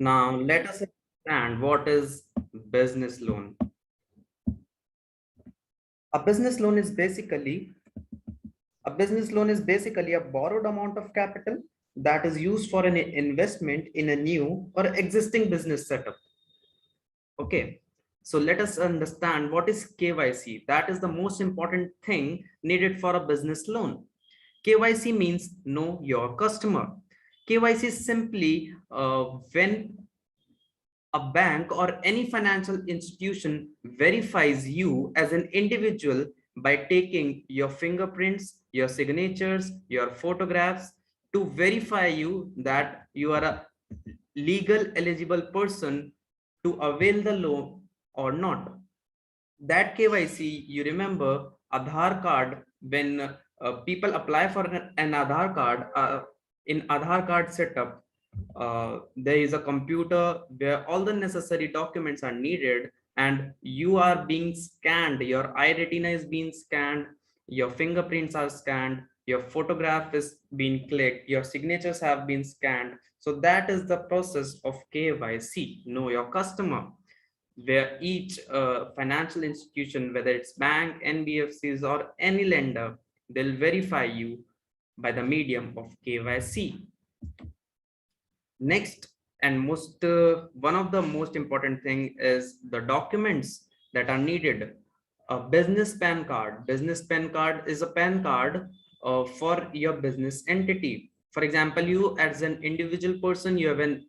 Now, let us understand what is business loan. A business loan is basically a borrowed amount of capital that is used for an investment in a new or existing business setup. Okay, so let us understand what is KYC. That is the most important thing needed for a business loan. KYC means know your customer. KYC is simply when a bank or any financial institution verifies you as an individual by taking your fingerprints, your signatures, your photographs to verify you that you are a legal eligible person to avail the loan or not. That KYC, you remember Aadhaar card, when people apply for an Aadhaar card, in Aadhaar card setup, there is a computer where all the necessary documents are needed, and you are being scanned. Your eye retina is being scanned, your fingerprints are scanned, your photograph is being clicked, your signatures have been scanned. So that is the process of KYC, know your customer, where each financial institution, whether it's bank, NBFCs, or any lender, they'll verify you by the medium of KYC. Next, and most one of the most important thing is the documents that are needed. A business PAN card. Business PAN card is a PAN card for your business entity. For example, you as an individual person, you have an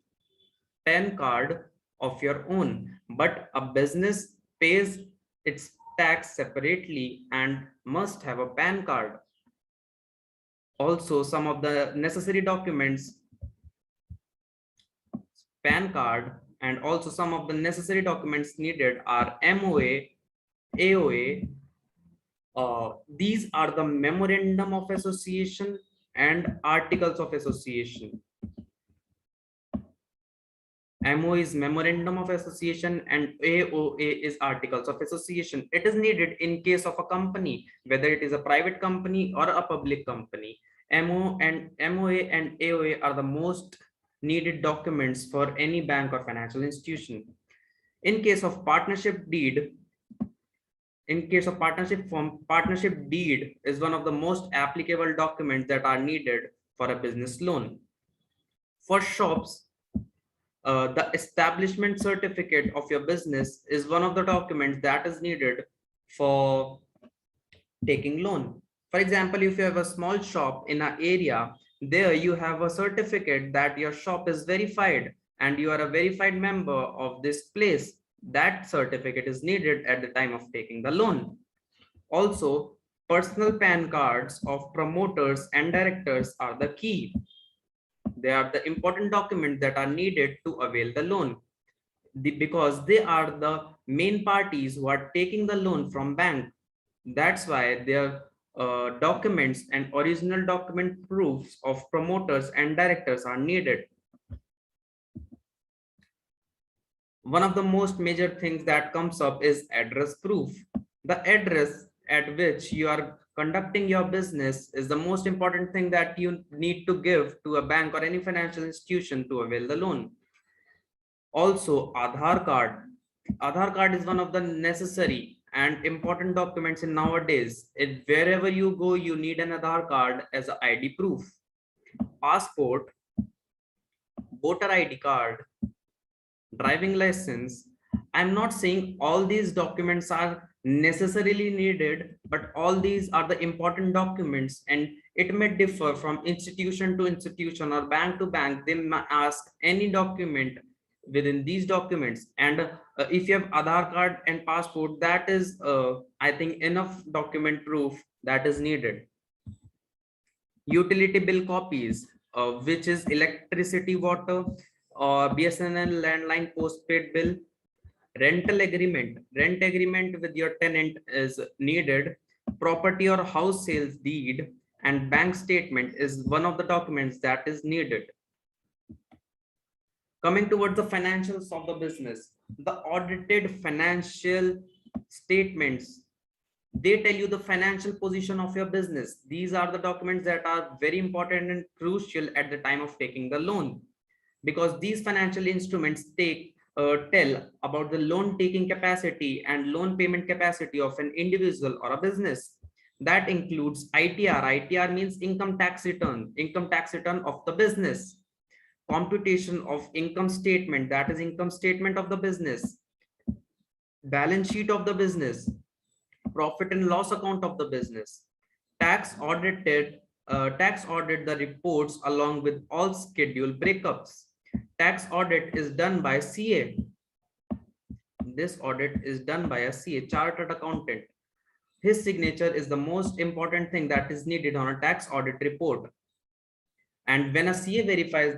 PAN card of your own, but a business pays its tax separately and must have a PAN card. Also, some of the necessary documents, PAN card, and also some of the necessary documents needed are MOA, AOA. These are the memorandum of association and articles of association. MO is memorandum of association and AOA is articles of association. It is needed in case of a company, whether it is a private company or a public company. MOA and AOA are the most needed documents for any bank or financial institution. In case of partnership deed, in case of partnership form, partnership deed is one of the most applicable documents that are needed for a business loan. For shops, the establishment certificate of your business is one of the documents that is needed for taking loan. For example, if you have a small shop in an area, there you have a certificate that your shop is verified and you are a verified member of this place. That certificate is needed at the time of taking the loan. Also, personal PAN cards of promoters and directors are the key. They are the important documents that are needed to avail the loan, because they are the main parties who are taking the loan from bank. That's why their documents and original document proofs of promoters and directors are needed. One of the most major things that comes up is address proof. The address at which you are conducting your business is the most important thing that you need to give to a bank or any financial institution to avail the loan. Also, Aadhaar card. Aadhaar card is one of the necessary and important documents in nowadays. Wherever you go, you need an Aadhaar card as an ID proof. Passport, voter ID card, driving license. I'm not saying all these documents are necessarily needed, but all these are the important documents, and it may differ from institution to institution or bank to bank. They may ask any document within these documents, and if you have Aadhaar card and passport, that is I think enough document proof that is needed. Utility bill copies, which is electricity, water, or BSNL landline postpaid bill. Rental agreement, rent agreement with your tenant is needed. Property or house sales deed and bank statement is one of the documents that is needed. Coming towards the financials of the business, the audited financial statements, they tell you the financial position of your business. These are the documents that are very important and crucial at the time of taking the loan. because these financial instruments tell about the loan taking capacity and loan payment capacity of an individual or a business. That includes ITR. ITR means income tax return of the business. Computation of income statement, that is income statement of the business. Balance sheet of the business. Profit and loss account of the business. Tax tax audit the reports along with all schedule breakups. Tax audit is done by CA. This audit is done by a CA, chartered accountant. His signature is the most important thing that is needed on a tax audit report. And when a CA verifies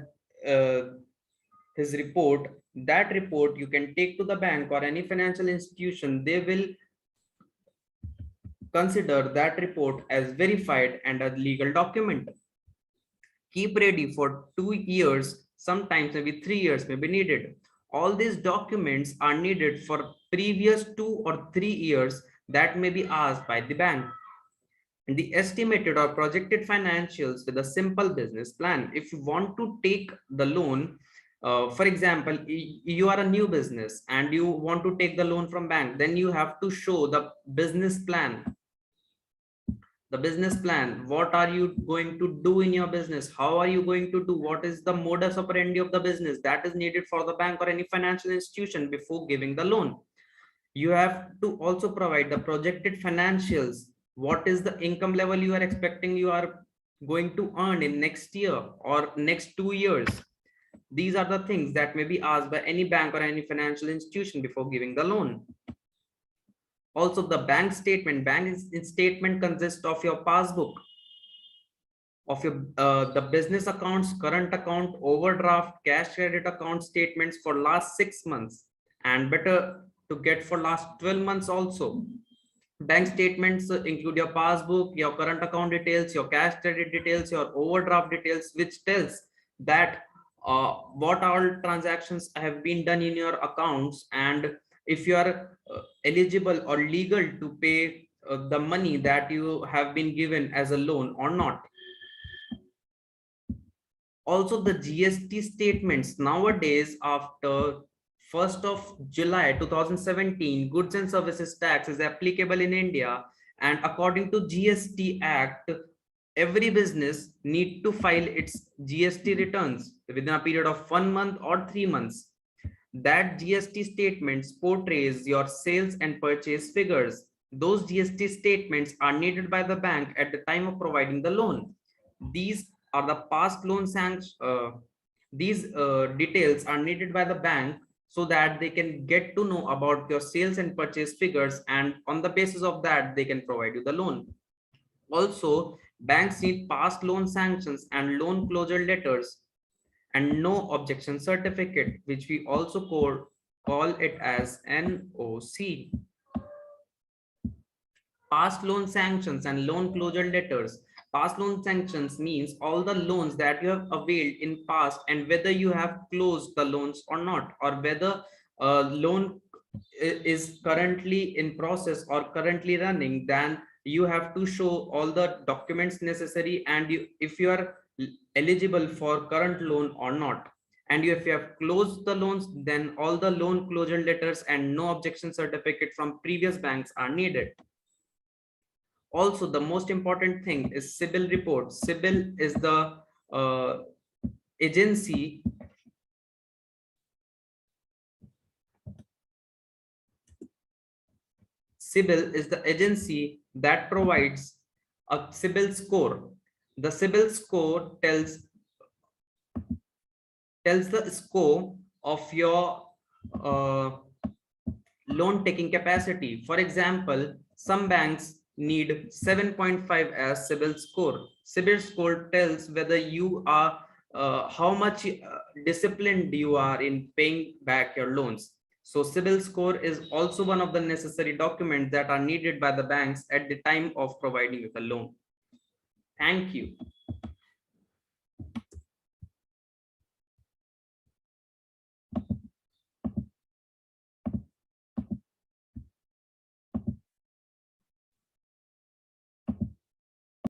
his report, that report you can take to the bank or any financial institution. They will consider that report as verified and a legal document. Keep ready for 2 years, sometimes maybe 3 years may be needed. All these documents are needed for previous 2 or 3 years that may be asked by the bank. And the estimated or projected financials with a simple business plan. If you want to take the loan, for example, you are a new business and you want to take the loan from bank, then you have to show the business plan. The business plan, what are you going to do in your business? How are you going to do? What is the modus operandi of the business that is needed for the bank or any financial institution before giving the loan? You have to also provide the projected financials. What is the income level you are expecting you are going to earn in next year or next 2 years? These are the things that may be asked by any bank or any financial institution before giving the loan. Also, the bank statement. Bank statement consists of your passbook, of your the business accounts, current account, overdraft, cash credit account statements for last 6 months, and better to get for last 12 months also. Bank statements include your passbook, your current account details, your cash credit details, your overdraft details, which tells that what all transactions have been done in your accounts and if you are eligible or legal to pay the money that you have been given as a loan or not. Also, the GST statements nowadays, after 1st of July 2017, goods and services tax is applicable in India, and according to GST Act, every business need to file its GST returns within a period of 1 month or 3 months. That GST statements portrays your sales and purchase figures. Those GST statements are needed by the bank at the time of providing the loan. These are the past loan sanctions. These details are needed by the bank so that they can get to know about your sales and purchase figures, and on the basis of that they can provide you the loan. Also, banks need past loan sanctions and loan closure letters and no objection certificate, which we also call it as NOC. Past loan sanctions and loan closure letters. Past loan sanctions means all the loans that you have availed in past and whether you have closed the loans or not, or whether a loan is currently in process or currently running, then you have to show all the documents necessary and if you are eligible for current loan or not. And if you have closed the loans, then all the loan closure letters and no objection certificate from previous banks are needed. Also, the most important thing is CIBIL report. CIBIL is the agency CIBIL is the agency that provides a CIBIL score. The CIBIL score tells the score of your loan taking capacity. For example, some banks need 7.5 as CIBIL score. CIBIL score tells whether you are how much disciplined you are in paying back your loans. So CIBIL score is also one of the necessary documents that are needed by the banks at the time of providing you the loan. Thank you.